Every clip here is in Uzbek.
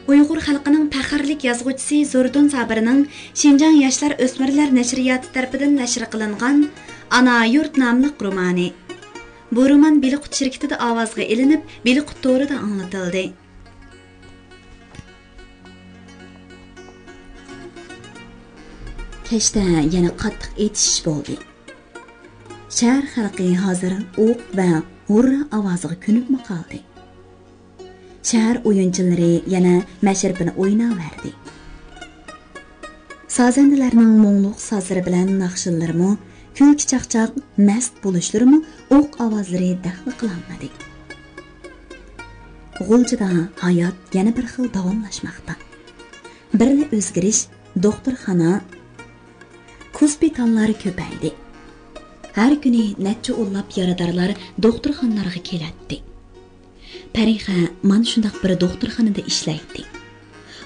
Uyg'ur xalqining faxrlik yozuvchisi Zordun Sabirning Şinjan Yoshlar O'smirlar nashriyoti tarafidan nashr qilingan Ana yurt nomli romani. Bu roman Biliqut shirkatida ovozga ilinib, Biliqut to'rida anglatildi. Kechda yana qattiq etish bo'ldi. Shahar xalqi hozir o'q va hurra ovoziga ko'nibmi qoldi. Shahar o'yinchilari yana mashribini o'ynaverdi. Sazandalarning mo'ngluq sazlari bilan naqshillarimi, kulki chaqchaq mast bo'lishlarimi o'q ovozlari daxli qilinmadi. G'uljida hayot yana bir xil davomlashmoqda. Birli o'zgarish, doktorxona, hospitallar ko'paydi. Har kuni necha o'nlab yaradorlar doktorxonalarga keladi. Parixa mana shunday bir doktorxonada ishlaydi.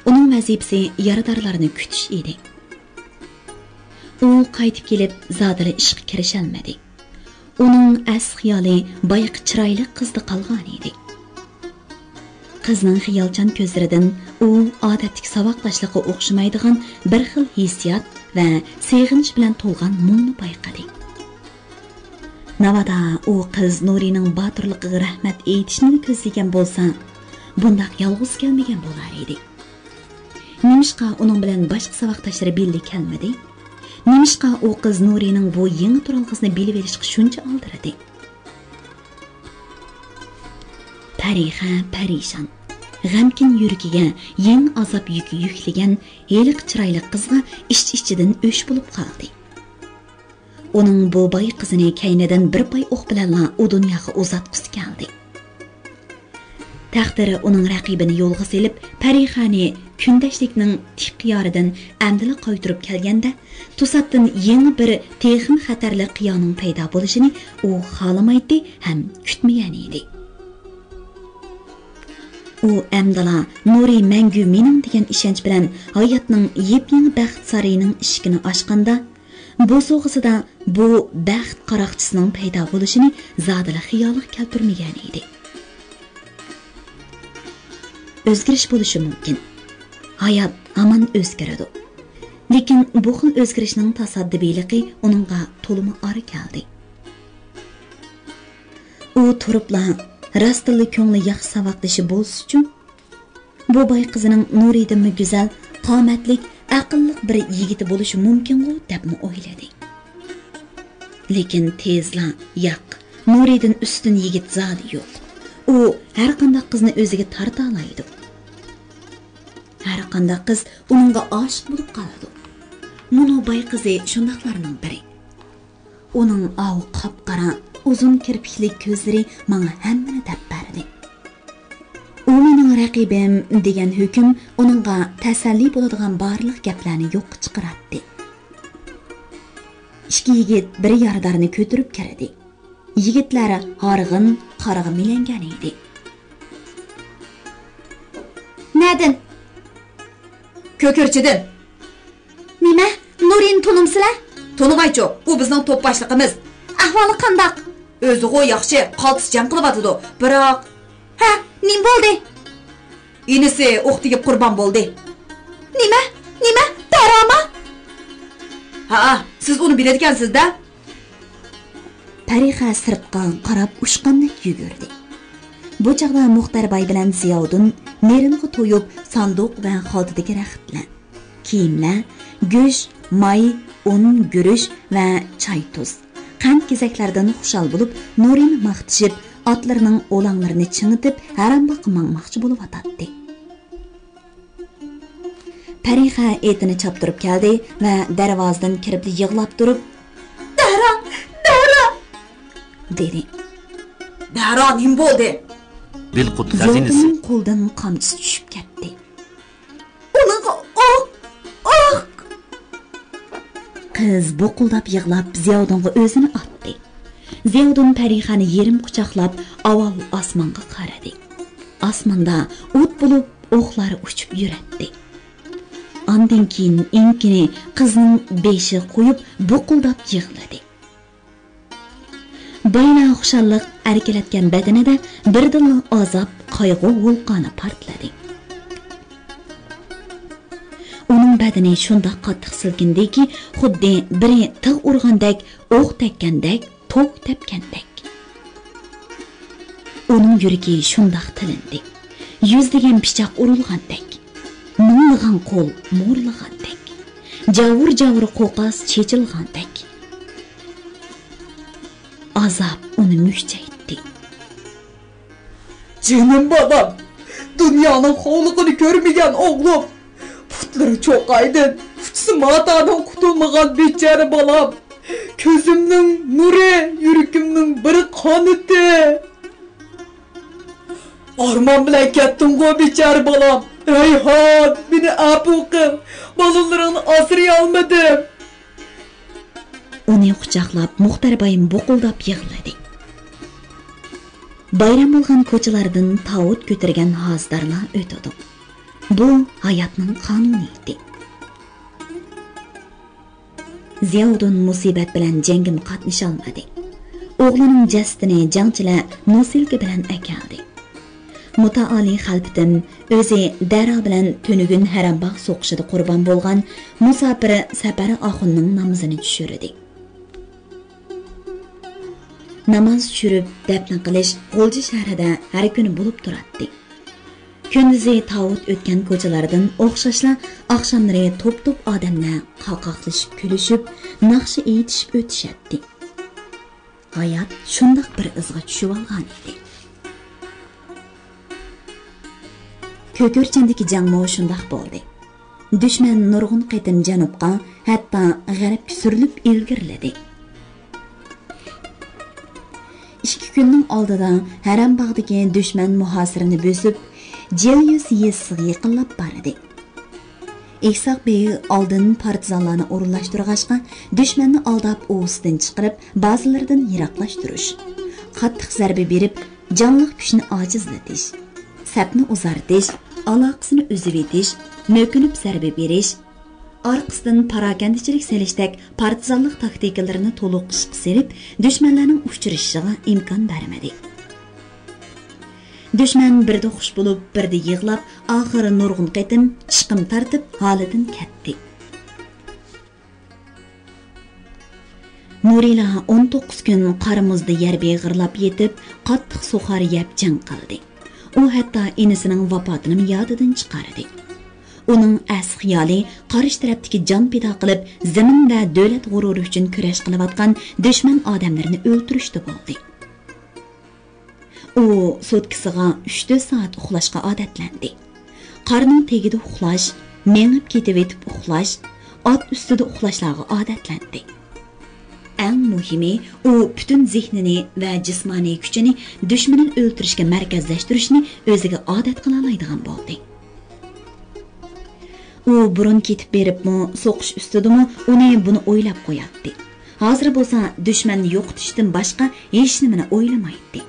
Uning vazifasi yaradorlarni kutish edi. U qaytib kelib zodila ishga kirisha olmadi. Uning as xiyoli boyqi chiroyli qizda qolgan edi. Qizning xiyolchan ko'zlaridan u odatdagi savoqdashlikqa o'xshamaydigan bir xil hissiyot va sevg'inch bilan to'lgan mungni payqadi. Navada u qiz Nurining botirligiga rahmat aytishni ko'zlagan bo'lsa, bundaq yolg'iz kelmagan bo'lar edi. Nimishqa uning bilan boshqa savoqdoshlari birga kelmadi? Nimishqa u qiz Nurining bu yangi turalg'izni bilib olishga shuncha oldiradi? Parixa parishon, g'amkin yuragiga yangi azob yuki yuklagan heliq chiroyli qizga ichidan o'sh bo'lib qoldi. Uning bu boy qizini kaynidan bir pay o'q bilan u dunyoga uzatqisi keldi. Taqdiri uning raqibini yo'lga selib, Parixani kundashlikning tiqyoridan amdila qaytirib kelganda, to'satdan yangi bir texim xatarli qiyoning paydo bo'lishini u xohlamaydi ham kutmagan edi. U amdala Nuri mangu mening degan ishonch bilan hayotning yep-yangi baxt sarining eshigini ochganda, bu so'g'isida bu baxt qaroqchisining paydo bo'lishini zodila xiyoliga keltirmagan edi. O'zgarish bo'lishi mumkin. Hayot hamon o'zgaradi. Lekin bu xil o'zgarishning tasaddibiyligi uningga to'limi ori keldi. U turibla rastli ko'ngli yaxshi savoqdashi bo'lish uchun bu boy qizining Nuridan go'zal, qomatli, aqlli bir yigiti bo'lishi mumkin-ku deb o'yladi. Lekin tezla yo'q, Nuridan ustun yigit zodi yo'q. U har qanday qizni o'ziga torta oladi. Har qanday qiz uningga oshiq bo'lib qoladi. Muno boy qizi shundaqlarning biri. Uning oq qop-qora, uzun kirpikli ko'zlari menga hammani deb berdi. U mening raqibim degan hukm uningga tasalli bo'ladigan barliq gaplarni yo'qqa chiqaradi. Ikki yigit bir yaradorni ko'tarib kirdi. Yigitlari horg'in, qarg'a milangan edi. Nadin? Ko'kirchidim. Nima? Nurin tunumsizlar? Tunug'aycho, u bizning top boshlig'imiz. Ahvoli qandaq? O'zi-g'o yaxshi, qaltisjan qilyapti, biroq ha, nim bo'ldi? Inisi o'q tegib qurbon bo'ldi. Nima? Tarama? Ha, siz uni biladigansiz-da? Parixa sirtqa qarab ushqandek yugurdi. Bu chaqda Muxtarbay bilan Ziyoddin neringa to'yib sanduq va xoltidagi raxtlar, kiyimlar, go'sht, may, un, guruch va choy tuz, qand kezaklardan xushal bo'lib, Nurini maqtishib, otlarining o'langlarini chingitib, haramga qilmoqchi bo'lib atadi. Parixa etini choptirib keldi va darvozadan kirib yig'lab turib, "Dara! dedi. "Dara, nim bo'ldi?" Biliqut xazinasi qo'ldan qamchisi tushib ketdi. Qiz buqildab yig'lab Ziyoddinga o'zini otdi. Ziyoddin Parixani yerim quchoqlab avval osmonga qaradi. Osmonda o't bo'lib o'qlar uchib yuradi. Ondan keyin enkini qizning beshi qo'yib buqildab yig'ladi. Bayna xushalliq erkalatgan badanida birdan azob, qayg'u vulqoni portladi. badani shundoq qattiq silkindiki, xuddi biri tig' urgandek, o'q tekkandek, to'q tepgandek. Uning yuragi shundoq tilindi. Yuzlagan pichoq urilgandek, minglagan qo'l mo'rlagandek, javur qo'qas chechilgandek. Azap uni müşchaytdi. Canım babam, dünyanın hovluğunu görmeyen oğlum. Putları çok aydın, putsu matadan kutulmagan beçeri balam. Közümnün nuru, yürükümnün bir kanıtı. Arman bilen kettin go beçeri balam. Eyhan, beni apuqim, balonlarını asırı almadım. Uni quchoqlab Muxtar bayim boquldab yig'ladi. Bayram bo'lgan ko'chalardan tavut ko'targan hozdarlar o'tadi. Bu hayotning qonuni edi. Ziyoddin musibat bilan jangga qatnasha olmadi. O'g'lining jasadini jangchilar nosilka bilan akaldi. Mutaali xalpitim o'zi dara bilan tunugun harambaq so'qishida qurbon bo'lgan musofiri Safari oxunning namozini tushirdi. Namoz tushirib dafn qilish G'o'lji shahrida har kuni bo'lib turadi. Kunduzi tavut o'tgan ko'chalardan o'xshashla oqshomlari to'p-to'p odamlar qaqoqlashib kulishib, naqshi aytishib o'tishadi. Hayot shundoq bir izg'a tushib olgan edi. Ko'kirchandagi jangmo shundoq bo'ldi. Dushman nurg'un qaytim janubga, hatto g'arbga surilib ilgirladi. 2 kunning oldida Harambog'dagi dushman muhosirini bo'sib, Jelyus yesiga yaqinlab bordi. Eksoq bey oldin partizanlarni o'rinlashtirg'ashqa, dushmanni aldab o'zidan chiqarib, ba'zilaridan yiroqlashtirish, qattiq zarba berib, jonliq kuchni ojizlatish, sapni uzartish, aloqasini uzib etish, mo'kinib zarba berish, orqasidan parakandichilik selishdek partizanlik taktikalarini to'liq ishga serib, dushmanlarning uchrashishiga imkon bermadi. Dushman birda xush bo'lib, birda yig'lab, oxiri nurg'un qaytim chiqim tartib holidan ketdi. Nurila 19 kun qarimizda yer beg'irlab yetib, qattiq suxar yeb jang qildi. U hatto inisining vafotini yodidan chiqardi. Uning as xiyoli qarish tarafdagi jon pido qilib, zamin va davlat g'ururi uchun kurash qilayotgan dushman odamlarini o'ltirishdi bo'ldi. U sotkisiga 3-4 soat uxlashga odatlandi. Qarning tegida uxlash, mengib ketib etib uxlash, ot ustida uxlashlarga odatlandi. Eng muhimi, u butun zehnini va jismoniy kuchini dushmanni o'ltirishga markazlashtirishni o'ziga odat qila oladigan bo'ldi. U burun ketib beribmi, so'qish ustidimi, uni buni o'ylab qo'yardi. Hozir bo'lsa, dushmanni yo'qotishdan boshqa hech nimani o'ylamaydi.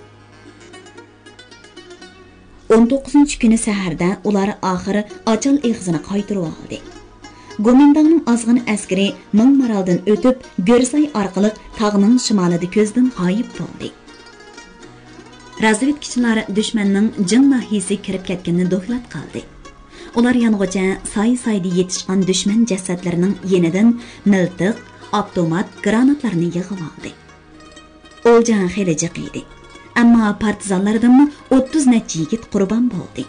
19-kuni saharda ular oxiri ochal eg'zini qaytirib oldi. Gomindangning ozg'in askari Mingmaraldan o'tib, Go'rsay orqali tog'ning shimolida ko'zdan g'oyib bo'ldi. Razvedkachilar dushmanning jin nahiyasiga kirib ketganini do'xlat qildi. Ular yong'ocha soy-soyda yetishgan dushman jasadlarining yenidan miltiq, avtomat, granatlarni yig'ib oldi. O'ljan xeli jiq edi. Ammo partizanlardan 30 necha yigit qurbon bo'ldi.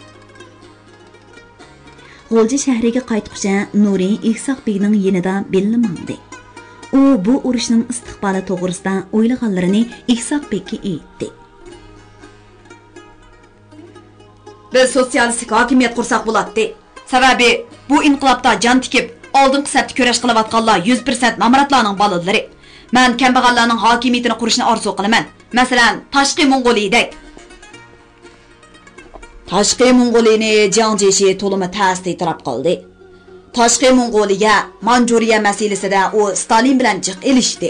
G'o'lji shahriga qaytqucha Nuri Eksoq begning yenida bellimandi. U bu urushning istiqboli to'g'risida o'ylaganlarini Eksoq begga aytdi. Biz sotsialistik hokimiyat qursak bo'ladi. Sababi bu inqilobda jon tikib, oldingi safda kurash qilayotganlar 100% mamratlarning bolalari. Men kambag'allarning hokimiyatini qurishni orzu qilaman. Masalan, Tashqi Mong'oliyadek. Tashqi Mong'oliyani Jiangjeshi to'limi ta'sir e'tirof qildi. Tashqi Mong'oliya Manjuriya masalasida u Stalin bilan jiq elishdi.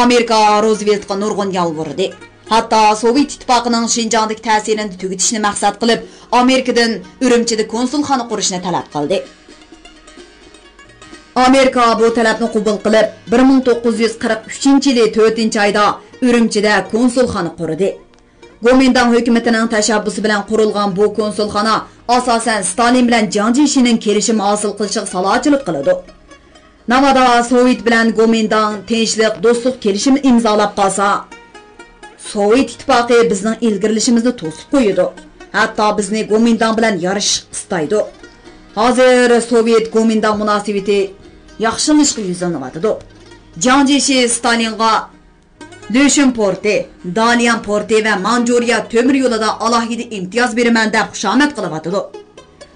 Amerika Rooseveltga nurg'un yolvordi. Hatto Sovet ittifoqining Shinjongdagi ta'sirini tugatishni maqsad qilib, Amerikadan Urumchida konsulxona qurishni talab qildi. Amerika bu talabni qabul qilib, 1943-yili 4-oyda Urumchida konsulxona qurdi. Gomindan hökumətining təşəbbüsü bilan qurilgan bu konsulxana asosan Stalin bilan Jiang Zemin'in kelishim hosil qilishiga salochilik qiladi. Navada Sovet bilan Gomindan tinchlik, do'stlik kelishimi imzolab qolsa, Sovet ittifoqi bizning ilgirilishimizni to'sib qo'yadi. Hatto bizni Gomindan bilan yarashish istaydi. Hozir Sovet Gomindan munosabati yaxshilashga yuzlanyapti. Jiang Zemin Stalinga Döşün porti, Dalian porti ve Manjuriya tömür yolida alohida imtiyoz beraman deb xushomat qilyapti.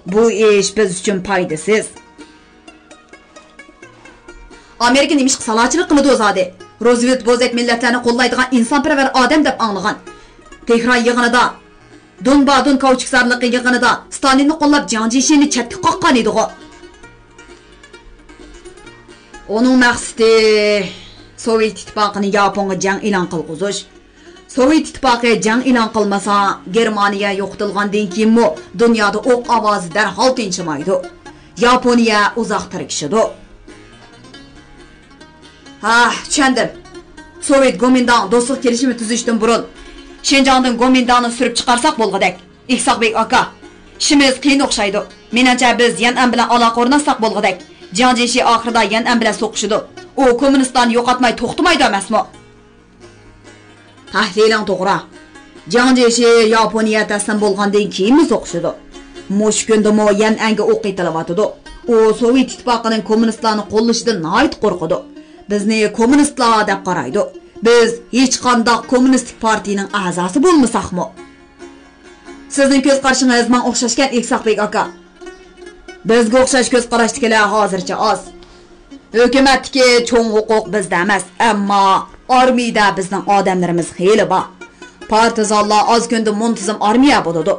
Bu ish biz uchun foydasiz. Amerika nimishqa salochilik qiladi o'zadi. Roosevelt bozak millatlarni qo'llaydigan insonparvar odam deb anglagan. Tehron yig'inida, Donbadon kauchukzorligi yig'inida Stalinni qo'llab Jiang Zeminni chetga qoqqan edi. Onun maqsadi Sovet ittifoqini Yaponga jang e'lon qilg'izish. Sovet ittifoqi jang e'lon qilmasa, Germaniya yo'qotilgandan keyinmi dunyoda o'q ovozi darhol tinchimaydi. Yaponiya uzoq tirikishidi. Tushundim. Sovet Gomindan do'stlik kelishimi tuzishdan burun Shenjongdan Gomindanni surib chiqarsak bo'lg'adak. Iqsoqbek aka, ishimiz qiyin o'xshaydi. Menimcha biz Yan'an bilan aloqa o'rnatsak bo'lg'adak. Jiang Zemin oxirida Yan'an bilan so'qishidi. O kommunistlarni yo'qotmay to'xtamaydi emasmi? Tahliling to'g'ri. Jiang Zemin Yaponiya taslim bo'lgandan keyin so'qishidi. Mush kundami Yan'anga o'q etilyapti. O Sovet ittifoqining kommunistlarni qo'llashidan nihoyat qo'rqadi. Bizni kommunistlar deb qaraydi. Biz hech qanday kommunistik partiyaning a'zosi bo'lmasaqmi? Sizning ko'z qarashingiz men o'xshashgan Iqsoqbek aka. Bizga o'xshash ko'z qarashdikilar hozircha oz. Hukumatdagi cho'ng huquq bizda emas, ammo armiyada bizning odamlarimiz xeyli bor. Partizanlar oz kunda muntazam armiya bo'ladi.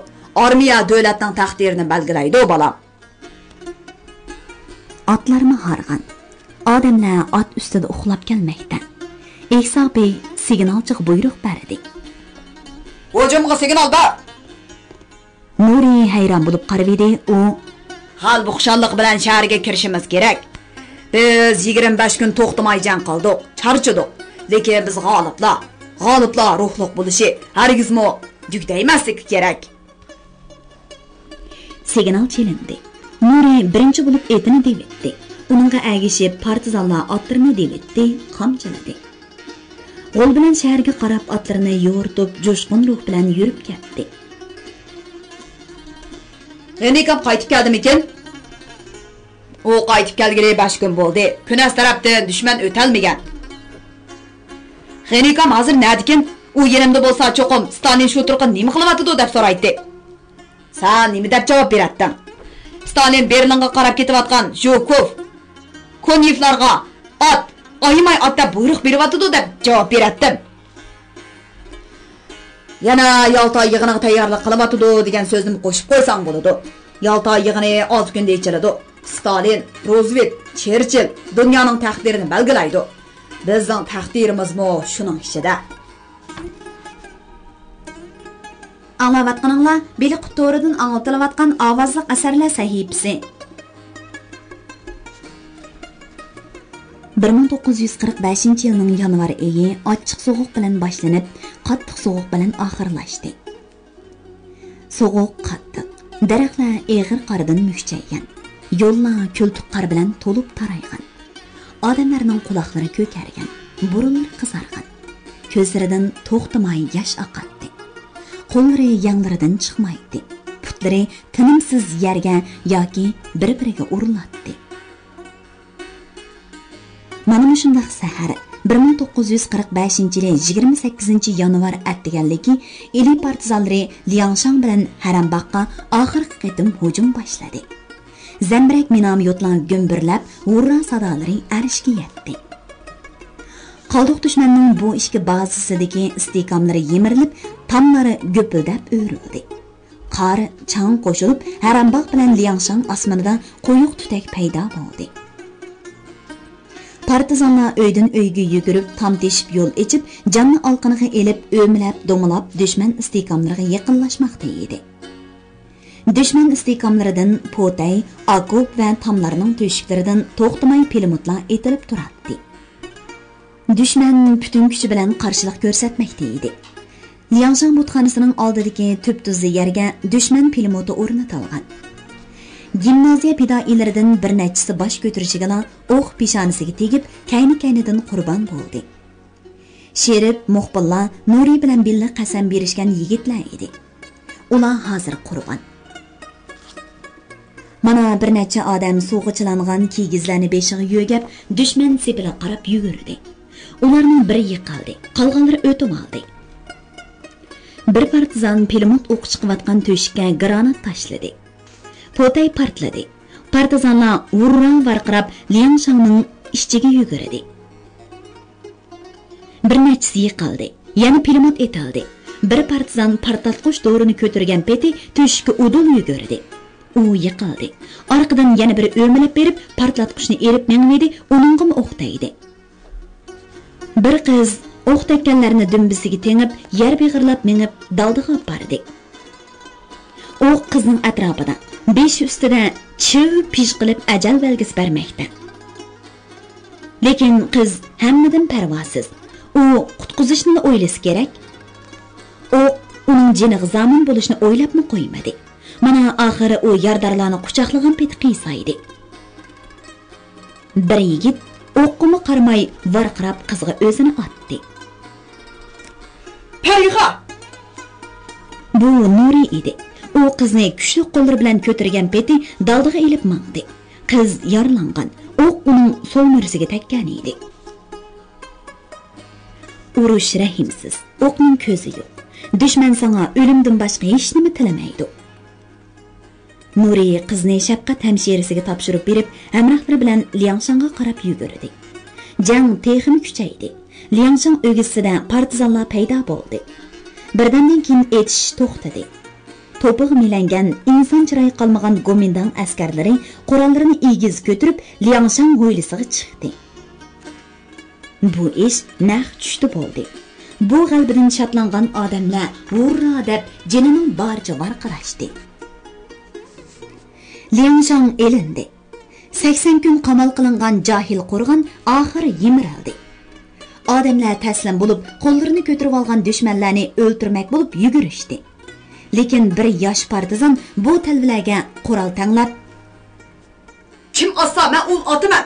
Armiya davlatning taqdirini belgilaydi, bolam. Otlarmi harg'an. Odamlar ot ustida uxlab kelmoqda. Iqsoqbek signalchiga buyruq berdi. Hujumga signal ber. Nuri hayron bo'lib qarab edi. U hal bu xushallik bilan shaharga kirishimiz kerak. Biz 25 kun to'xtamay jang qildik, charchadik. Lekin biz g'oliblar ruhliq bo'lishi hargizmi yukdaymaslik kerak. Signal chelindi. Nuri birinchi bo'lib etini devetdi. Uningga agishib partizanlar otlarini devetdi, qamchiladi. Qo'l bilan shaharga qarab otlarini yo'rtib, jo'shqin ruh bilan yurib ketdi. Xenikam qaytib keldimikin? O qaytib kelgili 5 kun bo'ldi. Kunas tarafdan dushman o'talmagan. Xenikam hozir nadikin? U yerimda bo'lsa cho'qim Stalin shu turqi nima qilyapti deb so'raydi. Sen nima deb javob beratding? Stalin Berlinga qarab ketayotgan Zhukov, Konevlarga ot, oyimay otda buyruq beryapti deb javob beratdim. Yana Yalta yig'iniga tayyorlik qilyapti degan so'zni qo'shib qo'ysang bo'ladi. Yalta yig'ini 6 kunda ichiladi. Stalin, Roosevelt, Churchill dunyoning taqdirini belgilaydi. Bizning taqdirimizmi shuning ichida. Anglayotganinglar Beli Qutoridan anglatilayotgan ovozliq asarlar sahifasi. 1945 yilning yanvar oyi ochiq sovuq bilan boshlanib, qattiq sovuq bilan oxirlashdi. Sovuq qattiq, daraxtlar eg'ir qordan mushchaygan, yo'llar ko'ltuq qor bilan to'lib taraygan. Odamlarning quloqlari ko'kargan, burunlari qizargan, ko'zlaridan to'xtamay yosh oqatdi. Qo'llari yanglaridan chiqmaydi. Putlari tinimsiz yerga yoki bir-biriga urilatdi. Mana shundaq sahar 1945-yil 28-yanvar atdiganligi Eli partizanlari Liangshan bilan Harambaqqa oxirgi qatim hujum boshladi. Zambirak minomyotlar gumbirlab, hurra sadolari arishga yetdi. Qoldiq dushmanning bu ishki bazisidagi istiqomlari yemirilib, tamlari gupildab o'rildi. Qor chang qo'shilib, Harambaq bilan Liangshan osmonida qo'yiq tutak paydo bo'ldi. Partizanlar uydan uyga yugurib, tam teshib yo'l ichib, jonni olqiniga elib, o'mlab, do'milab dushman istiqomlariga yaqinlashmoqda edi. Dushman istiqomlaridan potay, okop va tamlarning to'shiklaridan to'xtamay pilimutlar etilib turardi. Dushman butun kuchi bilan qarshilik ko'rsatmoqda edi. Liangshan butxonasining oldidagi tüp-tuzli yerga dushman pulemyoti o'rnatilgan. Gimnaziya fidoilaridan bir nechasi bosh ko'tarishigala o'q peshonasiga tegib, kayni-kaynidan qurbon bo'ldi. Sherif, muxbirlar Nuri bilan billa qasam berishgan yigitlar edi. Ular hozir qurbon. Mana bir necha odam so'g'ichilangan kiygizlarni beshiga yo'gab, dushman sepila qarab yugurdi. Ularning biri yiqildi, qolganlari o'tib oldi. Bir partizan pulemyot o'q chiqayotgan to'shikka granat tashladi. Potay partladi. Partizanlar vurran varqirab Liangshanning ichiga yugurdi. Bir nechasi yiqildi, yana pulemyot etildi. Bir partizan partlatqich dorini ko'targan peti to'shikka udul yugurdi. U yiqildi. Orqadan yana biri o'rmalab berib, partlatqichni erib mengmedi, uningga o'q tegdi. Bir qiz o'q tekkanlarni dumbisiga tengib, yer beg'irlab mengib, daldiga bordi. O'q qizning atrofida, besh ustida chiv pish qilib ajal belgisi bermoqda. Lekin qiz hammadan parvosiz. U qutqizishni o'ylasi kerak. O'q uning jiniga zamin bo'lishni o'ylabmi qo'ymadi. Mana oxiri u yardarlarni quchoqlagan peti qiysaydi. Bir yigit o'qqimi qarmay varqirab qizga o'zini otdi. Parixa! Bu Nuri edi. U qizni kuchli qo'llari bilan ko'targan peti daldiga ilib mangdi. Qiz yaralangan. O'q uning so'l mursiga tekkan edi. Urush rahimsiz. O'qning ko'zi yo'q. Dushman sana o'limdan boshqa hech nima tilamaydi. Nuri qizni shafqat hamshirasiga topshirib berib, hamrohlari bilan Liangshanga qarab yugurdi. Jang texmi kuchaydi. Liangshan o'gisida partizanlar paydo bo'ldi. Birdandan keyin etish to'xtadi. To'pig'i milangan, inson chiroyi qolmagan gomindan askarlari qurollarini egiz ko'tarib Liangshan hovlisiga chiqdi. Bu ish naq tushdi bo'ldi. Bu g'albidan shatlangan odamlar hurra deb jinining barcha varqirashdi. Liangshan elindi. 80 kun qamal qilingan jahil qo'rg'on oxiri yimirildi. Odamlar taslim bo'lib, qo'llarini ko'tarib olgan dushmanlarni o'ltirmak bo'lib yugurishdi. Lekin bir yosh partizan bu talvilarga qurol tanglab, "Kim olsa, men uni otaman!"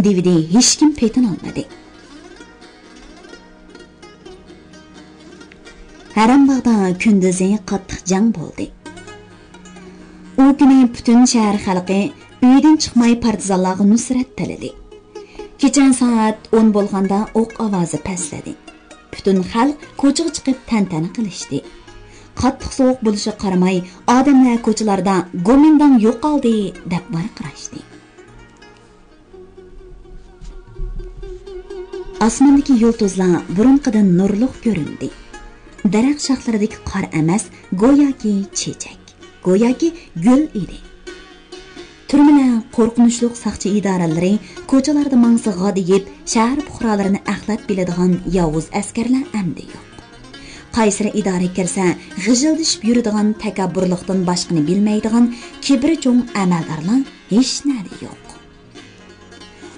devdi. Hech kim petin olmadi. Harambog'da kunduzi qattiq jang bo'ldi. U kuni butun shahar xalqi uydan chiqmay partizanlarga nusrat tiladi. Kechan soat 10 bo'lganda o'q ovozi pastladi. Butun xalq ko'chaga chiqib tantana qilishdi. Qattiq sovuq bo'lishiga qaramay, odamlar ko'chalarda "Gomindan yo'qoldi" deb varqirashdi. Osmondagi yulduzlar burunqidan nurliq ko'rindi. Daraxt shoxlaridagi qor emas, go'yoki chechak, go'yoki gul edi. Turmalar qo'rqinchli saqchi idoralari ko'chalarda mangsi g'odiyib, shahar fuqarolarini axlat biladigan yovuz askarlar amdi yo'q. Qaysir idora kirsa, g'ijildishib yuradigan takabburlikdan boshqani bilmaydigan kibri cho'ng amaldorlar hech narsa yo'q.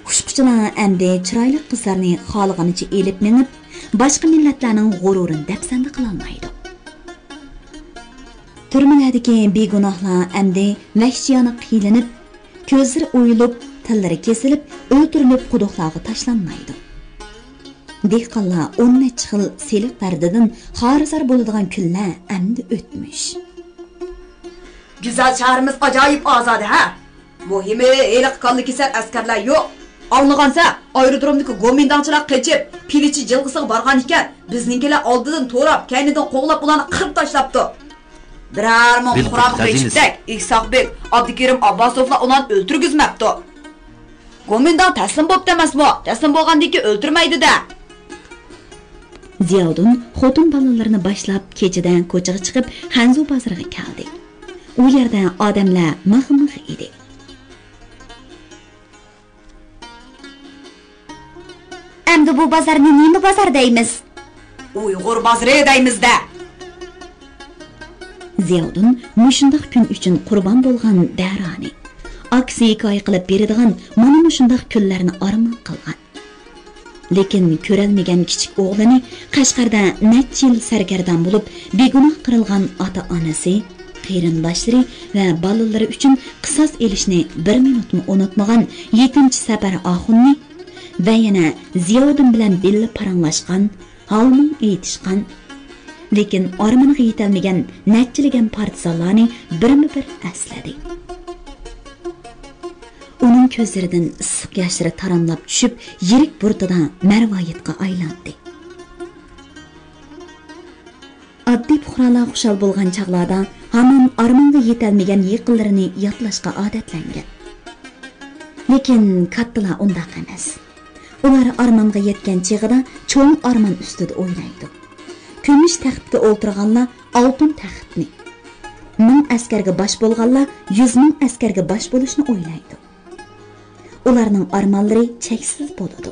Xushquchilar amdi chiroyli qizlarni xoliganicha elib minib, boshqa millatlarning g'ururini dafsanda qila olmaydi. Turmalardagi begunohlar amdi vahshiyona qiylanib, ko'zlari o'yilib, tillari kesilib, o'ltirilib quduqlarga tashlanmaydi. Dehqonlar 10 necha xil seliq dardidan xarizar bo'ladigan kunlar amdi o'tmish. Güzel shahrimiz ajoyib ozodi ha. Muhimi eliq qonli kesar askarlar yo'q. Anlagansa, aerodromdagi gomindanchilar qechib, pilichi jilg'isiga borgan ekan, bizninkilar oldidan to'rab, kaynidan qo'g'lab ularni qirib tashlabdi. Birar ming qurol qechibdak, Isoqbek, Abdukerim Abbosovlar ularni o'ltirgizmabdi. Gomindan taslim bo'pti emasmi? Taslim bo'lgandiki o'ltirmaydi-da. Ziyoddin xotin bolalarini boshlab kechadan ko'chaga chiqib, Hanzu bozoriga keldi. U yerda odamlar mix-mix edi. Endi bu bozorni nima bozor deymiz? Uyg'ur bozori deymiz-da. Ziyoddin mushundaq kun uchun qurbon bo'lgan daroni aksi hikoya qilib beradigan mana mushundaq kunlarni armon qilgan. lekin ko'ralmagan kichik o'g'lini Qashqarda necha yil sarkardan bo'lib, begunoh qirilgan ota-onasi, qarindoshlari va bolalari uchun qisos elishni bir minutmi unutmagan 7-safar oxunni va yana Ziyoddin bilan billa paranglashgan, holni aytishgan, lekin armoniga yetolmagan nechilagan partizanlarni birma-bir esladi. Uning ko'zlaridan issiq yoshlari taranlab tushib, yirik burtida marvoyatga aylandi. Oddiy fuqarolar xushal bo'lgan chaqlarda hamon armonga yetolmagan yaqinlarini yodlashga odatlangan. Lekin kattalar undaq emas. Ular armonga yetgan chig'ida cho'ng armon ustida o'ynaydi. Kumush taxtga o'tirganlar oltin taxtni, 1000 askarga bosh bo'lganlar 100 ming askarga bosh bo'lishni o'ylaydi. Ularning armonlari cheksiz bo'ladi.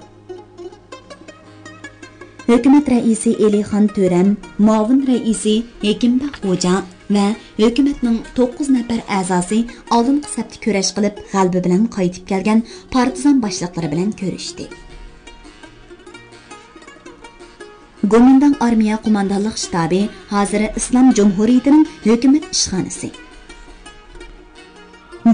Hukumat raisi Elixon To'ram, muavin raisi Hekimbax Xo'ja va hukumatning 9 nafar a'zosi oldingi safda kurash qilib, g'alaba bilan qaytib kelgan partizan boshliqlari bilan ko'rishdi. Gomindan armiya qo'mondonlik shtabi hozir Islom Jumhuriyatining hukumat ishxonasi.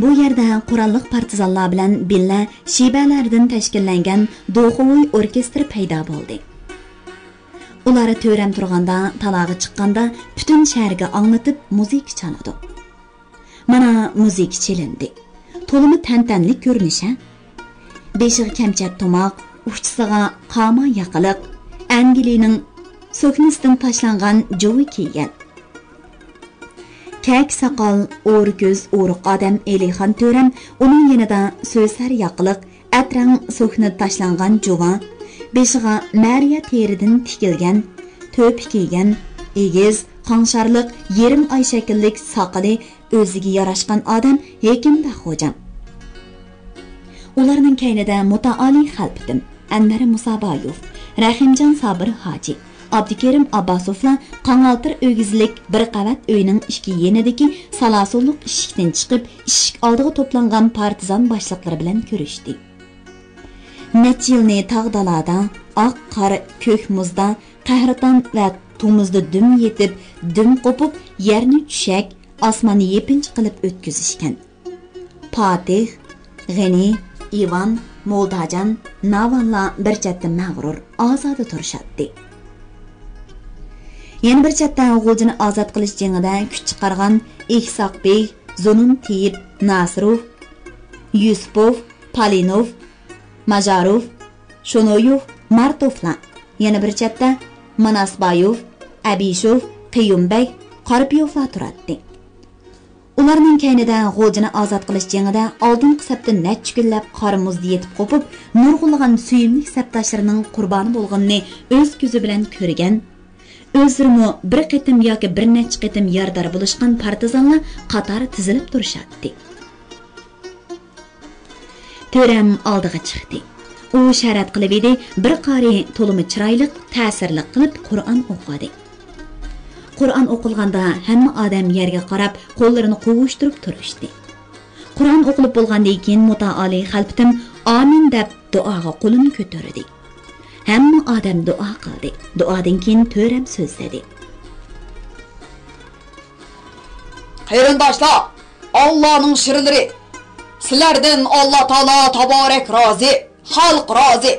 Bu yerda qurolliq partizanlar bilan billa shibalardan tashkillangan Do'xovoy orkestri paydo bo'ldi. Ular To'ram turganda, talog'i chiqqanda butun shaharga anglatib muzika chaladi. Mana muzika chelindi. To'limi tantanli ko'rinish. Beshig'i kamchat tomoq, uchisiga qama yaqiliq, Angliyaning so'knisdan tashlangan jovi kiygan. Kak soqol, o'r ko'z, o'riq odam Elixon To'ram, uning yanida so'zlar yaqiliq, atrang so'kni tashlangan jova, beshiga Mariya teridan tikilgan, to'p kiygan, egiz, qanşarliq, yerim oy shakllik soqili o'ziga yarashgan odam Hekimbax Xo'jam. Ularning kaynida mutaoli xalpitim, Anvar Musaboyev, Rahimjon Sabir Hoji, Abdukerim Abbasovlar qanaltir o'gizlik bir qavat uyning ishki yenidagi salasolliq eshikdan chiqib, eshik oldiga to'plangan partizan boshliqlari bilan ko'rishdi. Necha yilni tog'dalada, oq qor ko'k muzda, qahraton va tumuzda dum yetib, dum qo'pib, yerni tushak, osmonni yepinch qilib o'tkazishgan. Fatih, G'ani, Ivan, Moldajan, Navalla bir chatda mag'rur, ozoda turishadi. Yana bir chatda G'o'jini ozod qilish jangida kuch chiqargan Ihsoqbek, Zonun Tiyib, Nasrov, Yusupov, Palinov, Majarov, Shonoyev, Martovlar. Yana bir chatda Manasbayev, Abishov, Qiyumbek, Qarpiyevlar turadi. Ularning kaynida G'o'jini ozod qilish jangida oldingi safda necha kunlab qor muzda yetib qo'pib, nurg'ulg'an suyimli safdoshlarining qurboni bo'lganini o'z ko'zi bilan ko'rgan. O'zlari bir qitim yoki bir necha qitim yordar bo'lishgan partizanlar qatori tizilib turishadi. To'ram oldiga chiqdi. U sharat qilib edi, bir qori to'limi chiroyli, ta'sirli qilib Qur'on o'qidi. Qur'on o'qilganda hamma odam yerga qarab, qo'llarini qovushtirib turishdi. Qur'on o'qilib bo'lgandan keyin mutaoli xalpitim amin deb duoga qo'lini ko'tardi. Hamma odam duo qildi. Duodan keyin To'ram so'zladi. Qarindoshlar, Allohning shirlari, sizlardan Alloh taolo taborak rozi, xalq rozi.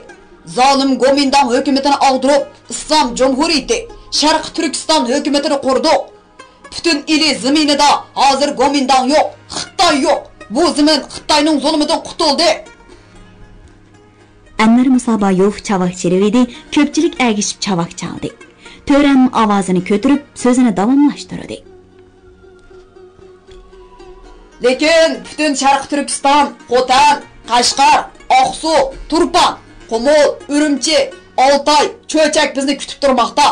Zolim Gomindan hukumatini og'dirib, Islom Jumhuriyati, Sharq Turkiston hukumatini qurdik. Butun ili zaminida hozir Gomindan yo'q, Xitoy yo'q. Bu zamin Xitoyning zulmidan qutuldi. Anvar Musaboyev chavoq cherivdi, ko'pchilik agishib chavoq chaldi. To'ram ovozini ko'tarib, so'zini davomlashtirdi. Lekin butun Sharq Turkiston, Qo'tan, Qashqar, Oqsu, Turpan, Qumul, Urumchi, Oltoy, Cho'chak bizni kutib turmoqda.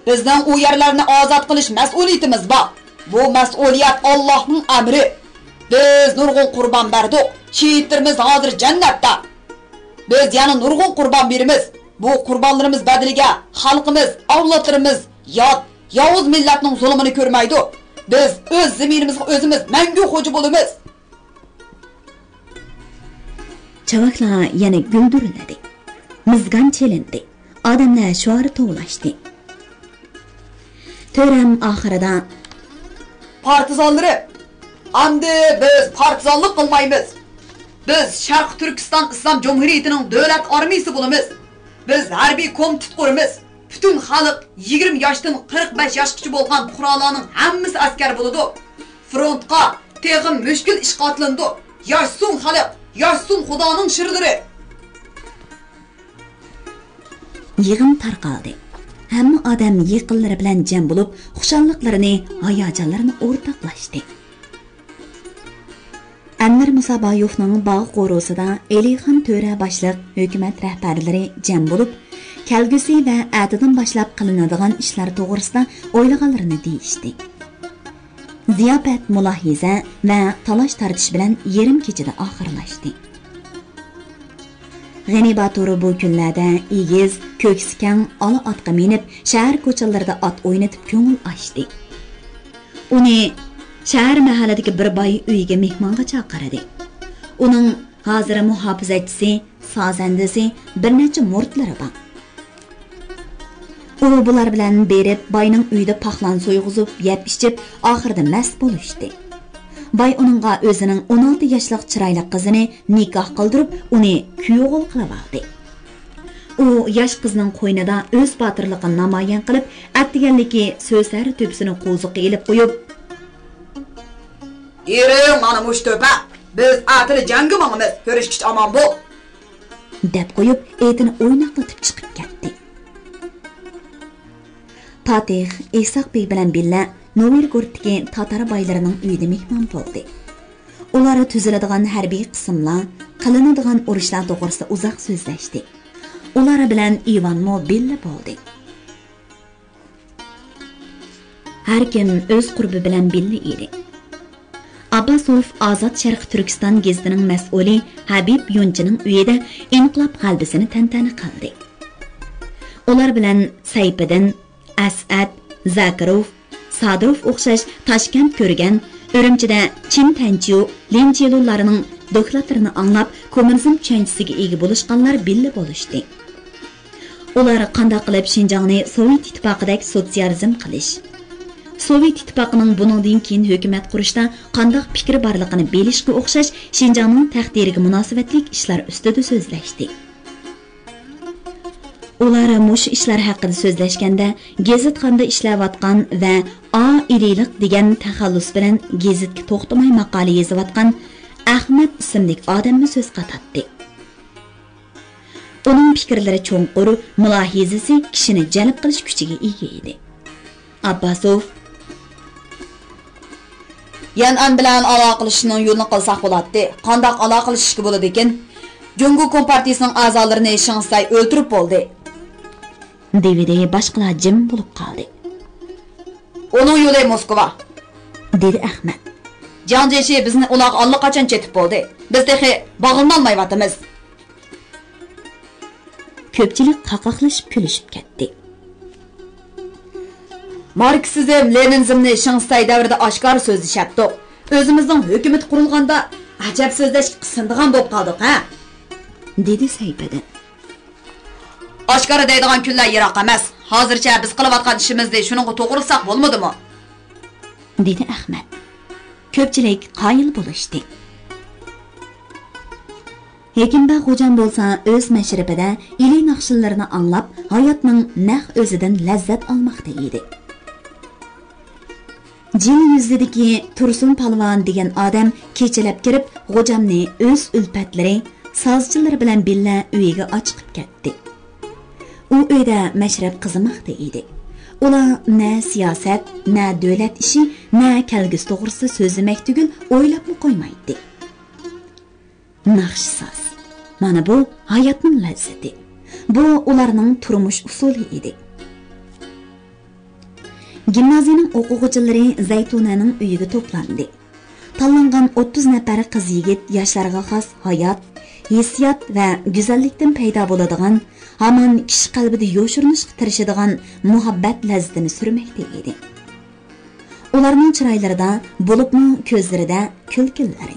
Bizning u yerlarni ozod qilish mas'uliyatimiz bor. Bu mas'uliyat Allohning amri. Biz nurg'un qurbon berdik. Shehidlarimiz hozir jannatda. Biz yana nurg'un qurbon beramiz. Bu qurbonlarimiz badaliga xalqimiz, avlodlarimiz yot, yovuz millatning zulmini ko'rmaydi. Biz o'z zaminimizga o'zimiz mangu xo'ja bo'lamiz. Chavoqlar yana gulduriladi. mizgan chelindi. Odamlar shuari tovlashdi. Töram oxirida Partizanları, hamdi biz partizanlık qilmaymiz. Biz Sharq Turkiston Islom Cumhuriyetining davlat armiyasi bo'lamiz. Biz harbiy komitet quramiz. Bütün xalq 20 yoshdan 45 yoshgacha bo'lgan fuqarolarning hammasi askar bo'ladi. Frontga teg'im mushkul ish qotlandi. Yoshsun xalq, yoshsun xudoning shirdiri. yig'in tarqaldi. Hamma odam yaqinlari bilan jam bo'lib, xushalliqlarini, hayajonlarini o'rtoqlashdi. Anvar Musaboyevning bog' qo'rusida Elixon To'ra boshliq hukumat rahbarlari jam bo'lib, kelgusi va atidan boshlab qilinadigan ishlar to'g'risida o'ylaganlarini deyishdi. Ziyofat mulohiza va talash tartish bilan yarim kechada oxirlashdi. G'ani Batur bu kunlarda egiz, ko'ksi kang ola otga minib, shahar ko'chalarida ot o'ynatib ko'ngil ochdi. Uni shahar mahalladagi bir boy uyiga mehmonga chaqirdi. Uning hozir muhofizachisi, sozandasi, bir necha murtlari bor. U bular bilan berib, boyning uyida paxlan so'yg'izib, yeb ichib, oxirida mast bo'lishdi. Boy uningga o'zining 16 yoshlik chiroyli qizini nikoh qildirib, uni kuyovg'il qilib oldi. U yosh qizning qo'ynida o'z botirligini namoyon qilib, atdiganligi so'zlar to'psini qo'ziqqa ilib qo'yib, "Ering mana mush to'pa, biz atili jangga mangimiz, ko'rishgich omon bo'l" deb qo'yib, etini o'ynaqlatib chiqib ketdi. Fatih Isoq bey bilan billa Novirgorodagi Tatar boylarining uyida mehmon bo'ldi. Ular tuziladigan harbiy qismlar, qilinadigan urushlar to'g'risida uzoq so'zlashdi. Ular bilan Ivanmo billa bo'ldi. Har kim o'z qurbi bilan billa edi. Abbasov Azad Sharq Turkiston gazetining mas'uli Habib Yunchining uyida inqilob g'albisini tantana qildi. Ular bilan Sayfiddin, Asad, Zakirov, Sadirov o'xshash Toshkent ko'rgan, Urumchida Chin Tanchiyu, Lenchilularining dokladlarini anglab, kommunizm tushunchasiga ega bo'lishganlar billa bo'lishdi. Ular qanday qilib Shinjongni Sovet ittifoqidagi sotsializm qilish, Sovet ittifoqining buningdan keyin hukumat qurishda qanday fikri borligini bilishga o'xshash Shinjongning taqdiriga munosabatlik ishlar ustida so'zlashdi. Ular mush ishlar haqida so'zlashganda gazet qanday ishlayotgan va oilalik degan taxallus bilan gazetga to'xtamay maqola yozayotgan Ahmad ismli odamni so'z qatatdi. Uning fikrlari cho'nqur, mulohizasi kishini jalb qilish kuchiga ega edi. Abbasov Yan'an bilan aloqa qilishning yo'lini qilsak bo'ladi. Qanday aloqa qilishga bo'ladi ekan? Jungo Kompartiyasining a'zolarini Shansay o'ltirib bo'ldi. DVD boshqalar jim bo'lib qoldi. Uning yo'li Moskva, dedi Ahmad. Janjeshi bizni ular allaqachon chetib bo'ldi. Biz texi bog'lanolmayotimiz. Ko'pchilik qaqoqlashib kulishib ketdi. Marksizm, Leninizmni Shansay davrida oshkor so'zlashyapti. O'zimizning hukumat qurilganda ajab so'zlash qisındigan bo'lib qoldik, ha? dedi Sayfiddin. Oshkora deydigan kunlar yiroq emas. Hozircha biz qilayotgan ishimizni shuningga to'g'rilsak bo'lmadimi? dedi Ahmad. Ko'pchilik qoyil bo'lishdi. Hekimba Xo'jan bo'lsa o'z mashribida ili naqshinlarini anglab, hayotning naq o'zidan lazzat olmoqda edi. Jin yuzidagi Tursun Palvon degan odam kechalab kirib, Xo'jamni o'z ulfatlari, sozchilar bilan billa uyiga ochib ketdi. U uyda mashrab qizimoqda edi. Ular na siyosat, na davlat ishi, na kelgusi to'g'risida so'zlamak tugul o'ylabmi qo'ymaydi. Naqshsiz. Mana bu hayotning lazzati. Bu ularning turmush usuli edi. Gimnaziyaning o'quvchilari Zaytunaning uyiga to'plandi. Tanlangan 30 nafar qiz-yigit yoshlarga xos hayot, hissiyot va go'zallikdan paydo bo'ladigan, hamon kishi qalbida yo'shirinishga tirishadigan muhabbat lazzatini surmoqda edi. Ularning chiroylarida, bo'libmi ko'zlarida kulkillari,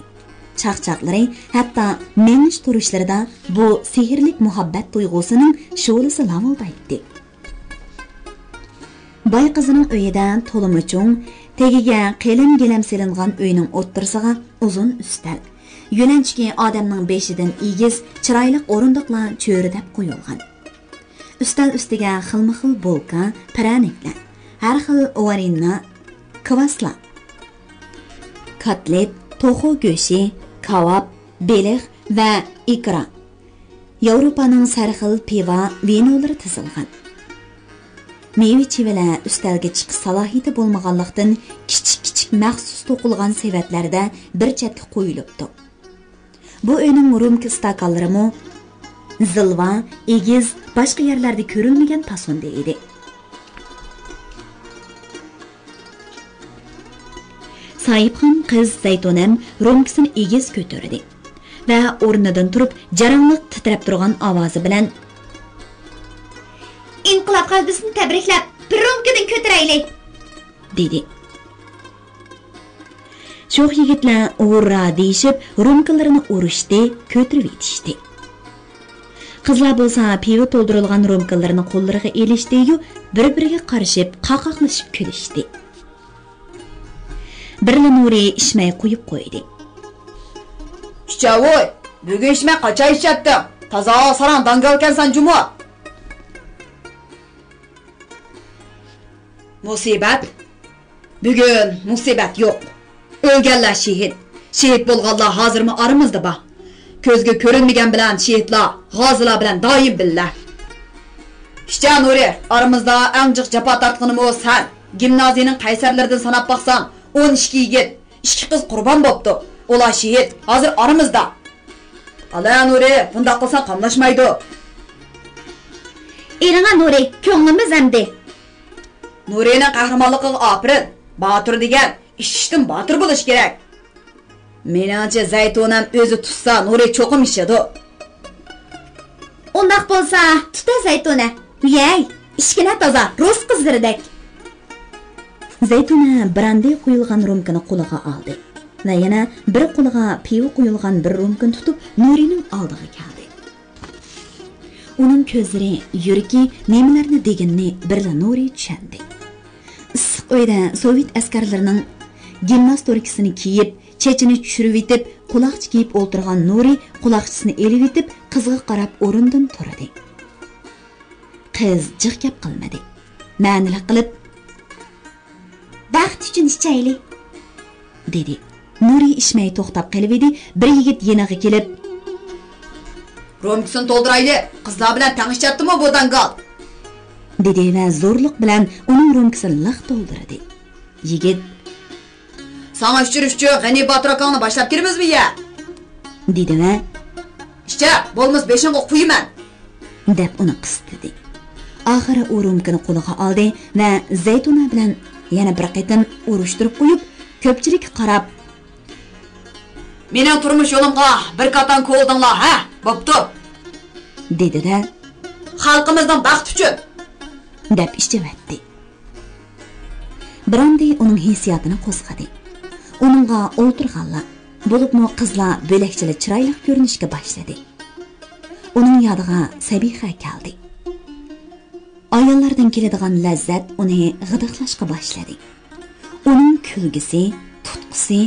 chaqchaqlari, hatto menish turishlarida bu sehrlik muhabbat tuyg'usining sho'lisi lavildaydi. Boy qizining uyidan to'lim uchun tegiga qalin gilam selingan uyning o'ttirisiga uzun ustal, yo'lanchki odamning beshidan egiz, chiroyli o'rindiqlar cho'ridab qo'yilgan. Ustal ustiga xilma-xil bolka, paraniklar, har xil varinna, kvaslar, kotlet, to'xu go'shi, kavob, beliq va ikra. Yevropaning sarxil piva, vinolari tizilgan. Meyve-chevalar ustalga chiqish salohiyati bo'lmaganlikdan kichik maxsus to'qilgan sevatlarda bir chetga qo'yilibdi. Bu uyning rumka stakanlarimi zilva, egiz, boshqa yerlarda ko'rilmagan tasonda edi. Sahibxon qiz Zaytunam rumkasini egiz ko'tardi va o'rnidan turib jaranglik titrab turgan ovozi bilan "Inqilob qalbisini tabriklab, bir rumkadan ko'taraylik" dedi. Sho'x yigitlar "Urra" deyishib, rumkalarini urishdi, ko'tarib etishdi. Qizlar bo'lsa pivo to'ldirilgan rumkalarni qo'llariga elishdi-yu, bir-biriga qarashib, qaqoqlashib kulishdi. Birla Nuri ishmay qo'yib qo'ydi. "Ishchavoy, bugun ishmay qacha ishlatdim. Toza saran dangalkansan juma." Musibat? Bugun musibat yo'q. O'lganlar shehid. Shehid bo'lganlar hozirmi aramizda bor. Ko'zga ko'rinmagan bilan shehidlar, g'ozilar bilan doim billah. Ishcha Nuri, aramizda eng jiq jafo tortqanim o sen. Gimnaziyaning qaysarlaridan sanab baqsan, 12 yigit, 2 qiz qurbon bo'pti. Ular shehid, hozir aramizda. Ala Nuri, bunda qilsan qamlashmaydi. Eringa Nuri, ko'nglimiz endi. Nurining qahramonligiga opirin. Botir degan ishdan botir bo'lish kerak. Menimcha Zaytunam o'zi tutsa Nuri cho'qim ishadi. Undaq bo'lsa, tuta Zaytuna. Yey, ishkina toza, rus qizlaridek. Zaytuna brandiy quyilgan rumkani qo'liga oldi va yana bir qo'liga pivo quyilgan bir rumkani tutib Nurining oldiga keldi. Uning ko'zlari, yuragi nimalarni deganini birla Nuri tushundi. Issiq uyda Sovet askarlarining gimnastorikasini kiyib, chechini tushirib etib, quloqchi kiyib o'tirgan Nuri quloqchisini elib etib, qizga qarab o'rindan turdi. Qiz jiq gap qilmadi. Ma'nili qilib, "Baxt uchun ichayli" dedi. Nuri ishmay to'xtab qolib edi, bir yigit yeniga kelib, "Rumkasini to'ldirayli, qizlar bilan tanishchatdimi bu dangal?" dedi va zo'rliq bilan uning rumkasini liq to'ldirdi. Yigit, "Sana uchirishchi G'ani Botir akangni boshlab kirimizmi ya?" dedi va "Ishcha, bo'lmas 5-ga qo'yiman" deb uni qisdi. Oxiri u rumkani qo'liga oldi va Zaytuna bilan yana bir qatam urushtirib qo'yib, ko'pchilik qarab, "Mening turmush yo'limga bir qatan qo'ldinglar, ha? Bo'pti" dedi-da, "Xalqimizning baxt uchun" deb ishchivatdi. Brandi uning hissiyotini qo'zg'adi. Uningga o'ltirganlar, bo'libmi qizlar bo'lakchili chiroyli ko'rinishga boshladi. Uning yodiga Sabiha keldi. Ayollardan keladigan lazzat uni g'idiqlashga boshladi. Uning kulgisi, tutqusi,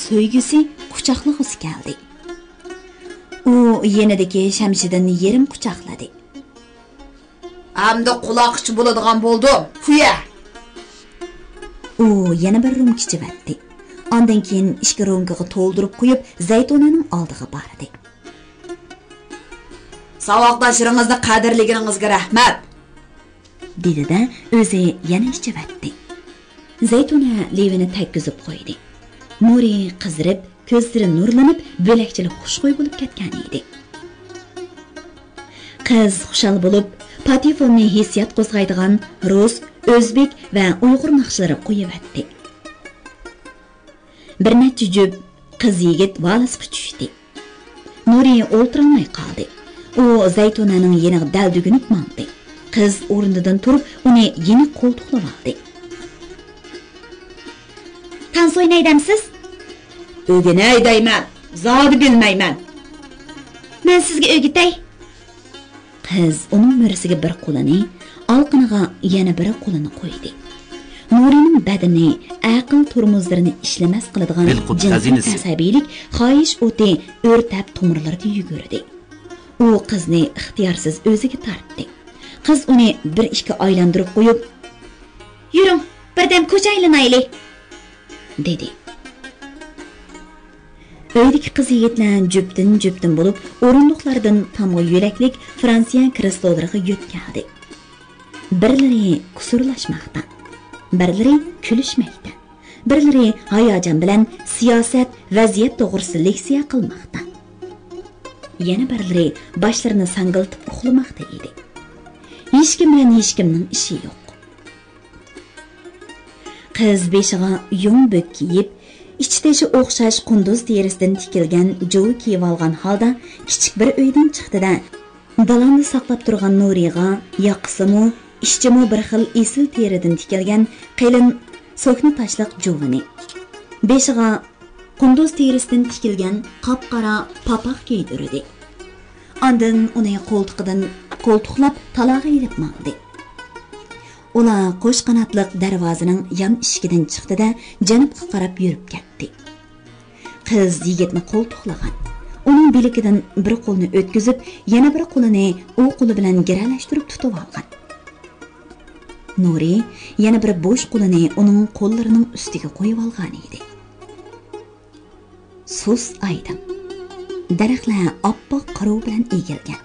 so'ygisi, quchoqlag'isi keldi. U yenidagi shamshidan yerim quchoqladi. "Amda quloqchi bo'ladigan bo'ldim. Fuya." U yana bir rum kichivatdi. Ondan keyin ishki rumkaga to'ldirib qo'yib, Zaytunaning oldiga bordi. "Savoqdoshlaringizni qadrliginingizga rahmat" dedi-da, o'zi yana ichivatdi. Zaytuna levini takkizib qo'ydi. Nuri qizirib, ko'zlari nurlanib, bo'lakchilik xushxo'y bo'lib ketgan edi. Qiz xushal bo'lib, patifonni hissiyat qo'zg'aydigan rus, o'zbek va uyg'ur naqshlari qo'yivatdi. Bir necha jup qiz yigit valsga tushdi. Nuri o'ltirolmay qoldi. U Zaytunaning yeni daldugunib mandi. Qiz o'rnidan turib, uni yeni qo'ltiqlab oldi. "Tans o'ynaydamsiz?" "O'g'ini aydayman. Zodi bilmayman. Men sizga o'rgatay. Qiz uning murisiga bir qo'lini, olqiniga yana bir qo'lini qo'ydi. Nurining badani aql turmuzlarini ishlamas qiladigan jinsiy asabiylik xohish o'ti o'rtab tomirlarga yugurdi. U qizni ixtiyorsiz o'ziga tortdi. Qiz uni bir ishga aylantirib qo'yib, "Yuring, birdan ko'cha aylanaylik", dedi. Öydeki kız yigitlar jüptin bulup, orunluqlardan tamgı yöleklik Fransiya kristollarına yötkeldi. Birleri kusurlaşmakta, birleri külüşmekte, birleri hayacan bilen siyaset, vaziyet doğrusu leksiya kılmakta. Yana birleri başlarını sangıltıp uxlamakta idi. Hiç kim bilen hiç kimnin işi yok. Kız beşiğe yung bök kiyip, İçteşi o'xshash qunduz terisidan tikilgan jovi kiyib olgan holda kichik bir uydan chiqdi-da, dalonni saqlab turgan Nuriga yoqsimi, ishchimi bir xil esil teridan tikilgan qalin so'kni tashliq jovini. Beshiga qunduz terisidan tikilgan qop-qora papoq kiydirdi. Ondan uni qo'ltiqlab talaga ilib mandi. Ola qo'sh qanotliq darvozaning yon eshigidan chiqdi-da, janubga qarab yurib ketdi. Qiz yigitni qo'ltiqlagan. Uning bilikidan bir qo'lni o'tkazib, yana bir qo'lini u qo'li bilan giralashtirib tutib olgan. Nuri yana bir bo'sh qo'lini uning qo'llarining ustiga qo'yib olgan edi. Sus aydin. Daraxtlar oppoq qarov bilan egilgan.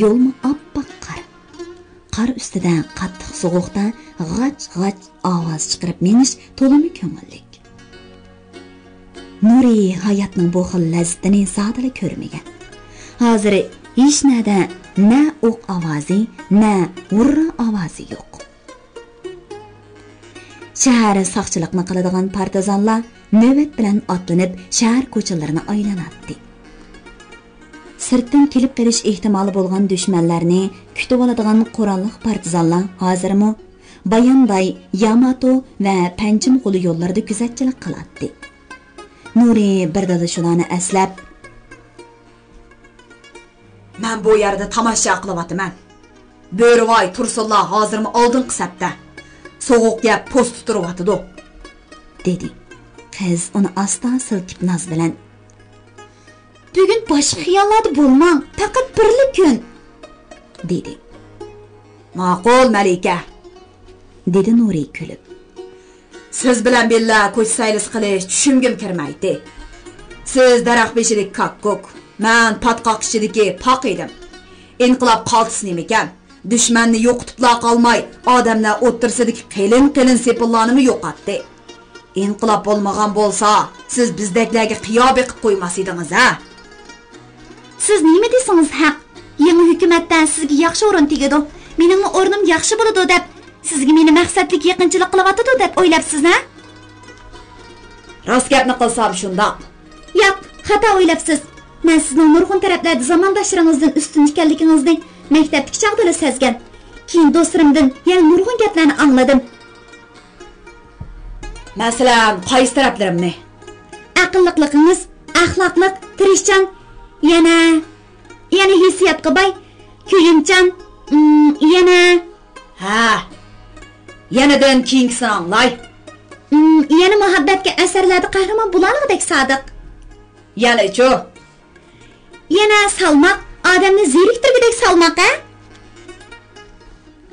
Yo'lmi oppoq qar. Qar ustida qattiq sovuqda g'ach-g'ach ovoz chiqarib menish to'limi ko'ngillik. Nuri hayotning bu xil lazzatini sodala ko'rmagan. Hozir hech nada na o'q ovozi, na urra ovozi yo'q. Shahar saqchilikni qiladigan partizanlar navbat bilan otlanib shahar ko'chalarini aylanatdi. Sirtdan kelib qelish ehtimoli bo'lgan dushmanlarni kutib oladigan qurolliq partizanlar hozirmi Bayonday, Yamato va Panjimquli yo'llarida kuzatchilik qiladi. Nuri birdada shularni eslab, "Men bu yerda tomosha qilyapman. Bo'rivoy tursunlar hozirmi oldingi safda. So'g'uq yeb post tutyapti", dedi. Qiz uni asta silkib naz bilan, "Bugun boshqa xiyollarda bo'lmang, faqat birlik kun", dedi. "Ma'qul, Malika", dedi Nuri kulib. "Siz bilan billa ko'ch saylis qilish tushimgim kirmaydi. Siz daraxt beshidagi kakkok, men patqoq ichidagi poq edim. Inqilob qaltisi nima ekan? Dushmanni yo'qotibla qolmay, odamlar o'ttirsidagi qilin sepillarni yo'qotdi. Inqilob bo'lmagan bo'lsa, siz bizdeklarga qiyob qilib qo'ymas edingiz, ha?" "Siz nima desangiz haq. Yangi hukumatdan sizga yaxshi o'rin tegadi. Mening o'rnim yaxshi bo'ladi deb, sizga meni maqsadlik yaqinchilik qilyapti deb o'ylabsiz-a?" "Rost gapni qilsam shundoq." "Yo'q, xato o'ylabsiz. Men sizning nurg'un taraflarda zamondoshlaringizdan ustun ekanligingizni maktabdagi chog'da sezgan. Keyin do'stlarimdan yana nurg'un gaplarni angladim." "Masalan, qaysi taraflarimni?" "Aqlliqligingiz, axloqliq, tirishchan, yana hissiyotga boy, kuyimchan, yana yanadan keyingisini anglay. Yana muhabbatga asarlarda qahramon bo'lolgidek sodiq. Yana-chu? Yana salmoq, odamni zeriktirgidek salmoq, a?"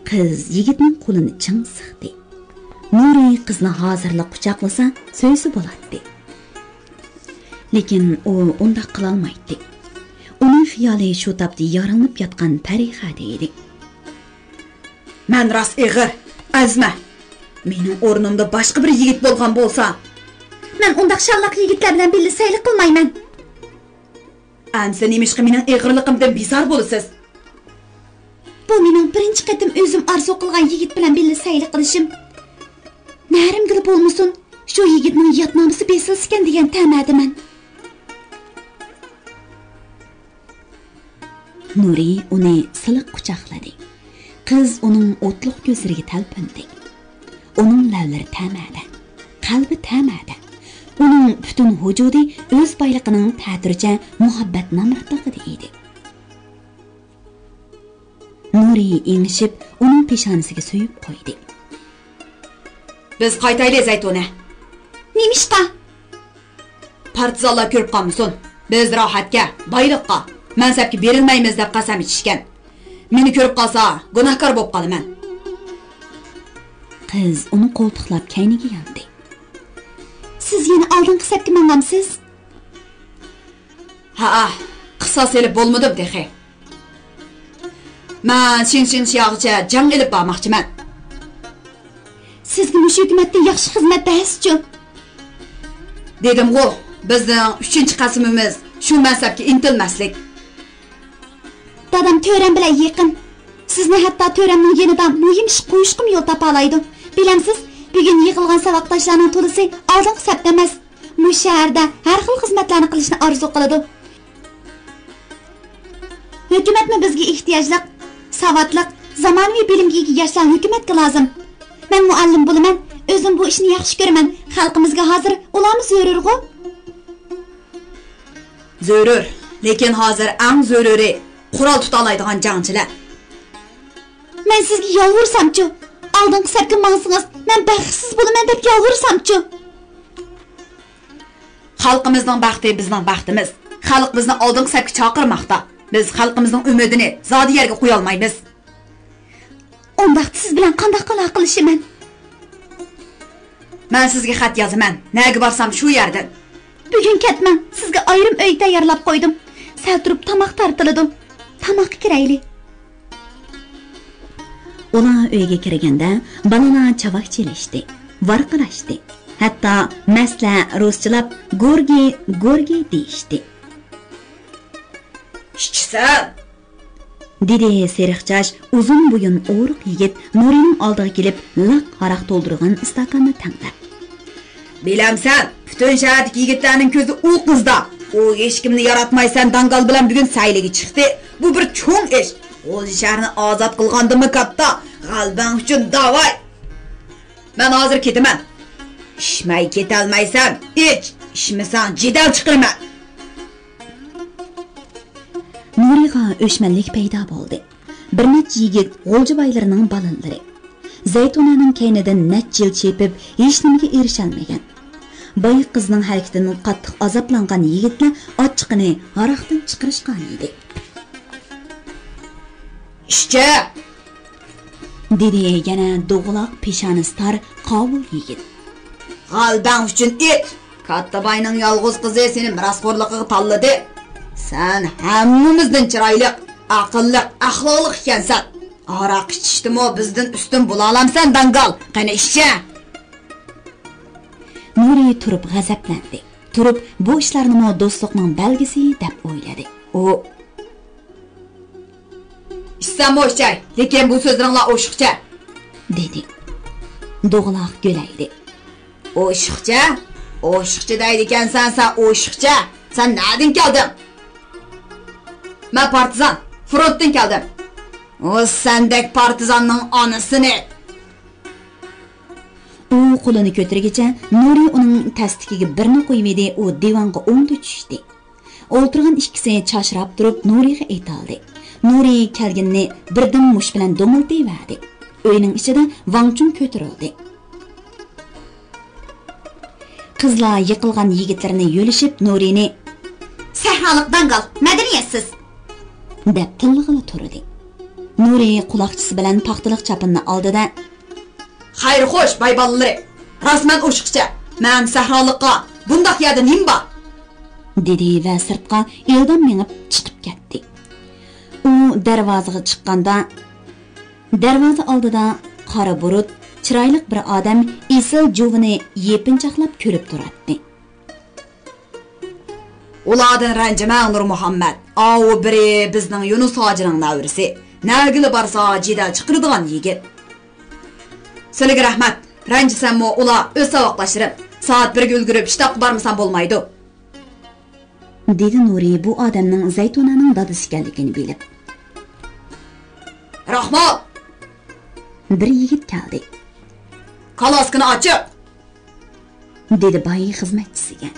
Qiz yigitning qo'lini ching siqdi. Nuri qizni hozirlik quchoqlasa, so'ysi bo'ladi. Lekin u unda qila olmaydi. Uning xiyoli shu topda yorilib yotgan Farihada edi. "Men rost ig'ir, azma. Mening o'rnimda boshqa bir yigit bo'lgan bo'lsa, men undaq shalloq yigitlar bilan birga saylik qilmayman." "Ansa nemishqa mening ig'irligimdan bezor bo'lasiz?" "Bu mening birinchi qatim o'zim arzu qilgan yigit bilan birga saylik qilishim. Narimgil bo'lmasin, shu yigitning yotnomisi besilskan degan ta'madiman." Nuri uni siliq quchoqladi. Qiz uning o'tliq ko'zlariga talpindi. Uning lavlari tamadi, qalbi tamadi. Uning butun vujudi o'z boyligining ta'tircha muhabbat namratligida edi. Nuri engishib, uning peshonasiga so'yib qo'ydi. Biz qaytaylik Zaytuna. Nemishqa? Partizanlar ko'rib qolmasin. Biz rohatga, boyliqqa, mansabga berilmaymiz deb qasam ichishgan. Meni ko'rib qolsa, gunohkor bo'lib qolaman. Qiz uni qo'ltiqlab kayniga yandi. Siz yana oldingi hisobga mangamsiz? Ha, qisos elib bo'lmadim dexe. Men shin yog'icha jang elib bormoqchiman. Sizga mush hukumatda yaxshi xizmat berasiz-ku. Dedim-ku, bizning 3-qasimimiz shu mansabga intilmaslik. Dadam tören bilan yaqin. Sizni hatto törenning yanida muhim ish qo'yishqim yo'l topa oladi. Bilamsiz, bugun yig'ilgan saboqdoshlarning to'lisi oldingi hisobda emas. Bu shaharda har xil xizmatlarni qilishni orzu qiladi. Hukumatmi bizga ehtiyojli, savodli, zamonaviy bilimga ega yoshlar hukumatga lozim. Men muallim bo'laman, o'zim bu ishni yaxshi ko'raman. Xalqimizga hozir ularimiz zo'rurg'u. Zo'rur, lekin hozir eng zo'ruri qurol tuta oladigan jangchilar. Men sizga yolvursam-chu, oldingi hisobga mansingiz, men baxtsiz bo'laman deb yolvursam-chu. Xalqimizning baxti bizning baxtimiz. Xalq bizni oldingi hisobga chaqirmoqda. Biz xalqimizning umidini zodi yerga qo'ya olmaymiz. Undaqda siz bilan qanday aloqalashaman? Men sizga xat yozaman. Nega borsam shu yerdan. Bugun ketman. Sizga ayrim uy tayyorlab qo'ydim. Sal turib tomoq tartiladi. Tomoqqa kiraylik. Ular uyga kirganda balalar chavoq chelishdi, varqirashdi. Hatto masla ruschalab gorgi deyishdi. "Ishchisan?" dedi seriqchash uzun bo'yin o'riq yigit Nurining oldiga kelib liq aroq to'ldirgan istakanni tanglab. "Bilamsan, butun shahardagi yigitlarning ko'zi u qizda. U hech kimni yaratmaysan dangal bilan bugun sayliga chiqdi. Bu bir cho'ng ish. O'z shaharni ozod qilgandimi katta? G'alban uchun davay. Men hozir ketaman. Ishmay ketolmaysan. Ishmisan, jidal chiqirma." Nuriga o'shmanlik paydo bo'ldi. Bir necha yigit g'o'ljiboylarining balalari. Zaytunaning kaynidan necha yil chepib, hech nimaga erisha olmagan. Boy qizning harakatidan qattiq azoblangan yigitlar ochiqini aroqdan chiqarishgan edi. "Ishchi!" dedi yana do'g'loq peshonasi tor qovul yigit. "G'alban uchun katta boyning yolg'iz qizi seni mirosxo'rligiga tanladi. Sen hammamizdan chiroyli, aqlli, axloqli ekansan. Aroq ichishdimi bizdan ustun bo'la olamsan dangal. Qani ishchi!" Nuri turib g'azablandi. Turib bu ishlarni do'stlikning belgisi deb o'yladi. U "Ishsan bo'shchay, lekin bu so'zlaringlar o'shiqcha" dedi. Do'g'loq go'laydi. O'shiqcha deydi ekansan sen o'shiqcha. Sen nereden keldin? Men partizan, frontdan keldim. O sendek partizanning onasini. U qo'lini ko'targicha Nuri uning tasdiqiga birni qo'ymadi, u divanga o'ngda tushdi. O'ltirgan ikkisi chashrab turib Nuriga aytoldi. Nuri kelganni birdan mush bilan do'ngiltayverdi. Uyning ichida vangchun ko'tarildi. Qizlar yiqilgan yigitlarni yo'lishib Nurini "Sahrolik dangal, madaniyatsiz" deb tilg'ili turdi. Nuri quloqchisi bilan paxtaliq chapinni oldida "Xayr xo'sh, bay bolalari. Rasman o'shiqcha. Men sahrolikqa bundaq yerda nim bor?" dedi va sirtqa eldan minib chiqib ketdi. U darvozaga chiqqanda darvoza oldida qora burut chiroyli bir odam esil juvini yepinchaqlab ko'rib turardi. "Ulardan ranjima Nur Muhammad. O biri bizning Yunus hojining navrisi. Nagili barsa jidal chiqiradigan yigit. Sizlarga rahmat. Ranjisammi ular o'z saboqlashirim. Soat 1ga ulgurib ishtoq bormasam bo'lmaydi." dedi Nuri bu odamning Zaytunaning dadasi ekanligini bilib. "Rahmat!" bir yigit keldi. "Kaloskini ochiq." dedi bayi xizmatchisiga.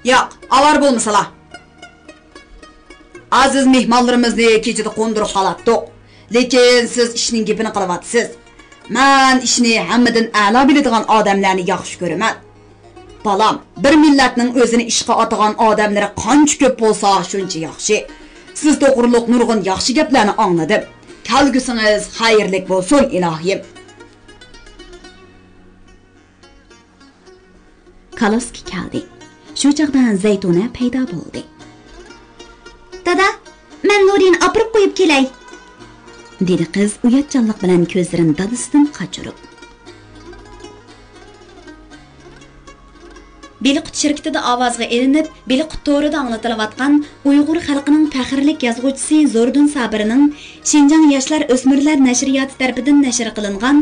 Yo'q, avar bo'lmasalar. Aziz mehmonlarimizni kechida qo'ndirib qolatdik. Lekin siz ishning gapini qilyapsiz. Men ishni hammadan a'lo biladigan odamlarni yaxshi ko'raman. Balam, bir millatning o'zini ishga otgan odamlari qancha ko'p bo'lsa, shuncha yaxshi. Siz to'g'riliq nurg'un yaxshi gaplarni angladim. Kelgusingiz xayrli bo'lsin, ilohim. Kaloski keldi. Shu chaqdan Zaytuna paydo bo'ldi. Dada, men Nurini opirib qo'yib kelay, dedi qiz uyatchanlik bilan ko'zlarini dadasidan qochirib. Beliqut shirkatida ovozga elinib, Beliqut to'rida anglatilayotgan Uyg'ur xalqining faxrlik yozuvchisi Zordun Sabirning Xinjiang yoshlar o'smirlar nashriyoti tomonidan nashr qilingan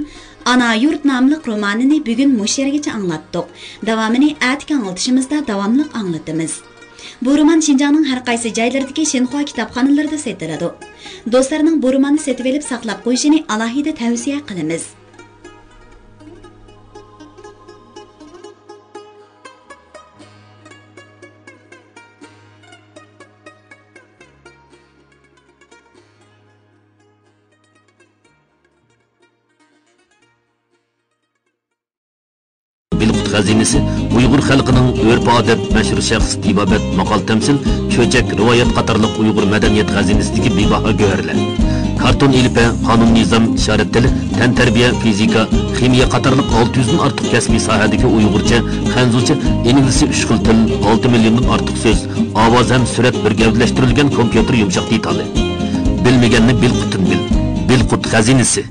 Ana yurt nomli romanini bugun mush yergacha anglatdik. Davomini atki anglatishimizda davomli anglatamiz. Bu roman Xinjiangning har qaysi joylaridagi Shenhua kitobxonalarida sotiladi. Do'stlarning bu romanni setib olib saqlab qo'yishini alohida tavsiya qilamiz. Belqut xazinesi Uyg'ur xalqining urf-odat, mashhur shaxs, tibobat, maqol tamsil, cho'chak, rivoyat qatorliq Uyg'ur madaniyat xazinasidagi bebaho go'rlar. Karton ilpa, qonun nizom, ishorat tili, tan tarbiya, fizika, ximiya qatorliq 600 dan ortiq kasbiy sohadagi Uyg'urcha, xanzucha, inglizcha 3 xil til, 6 milliondan ortiq so'z, ovoz ham surat bir gavdalashtirilgan kompyuter yumshoq detali. Bilmaganni Belqutdan bil. Belqut xazinesi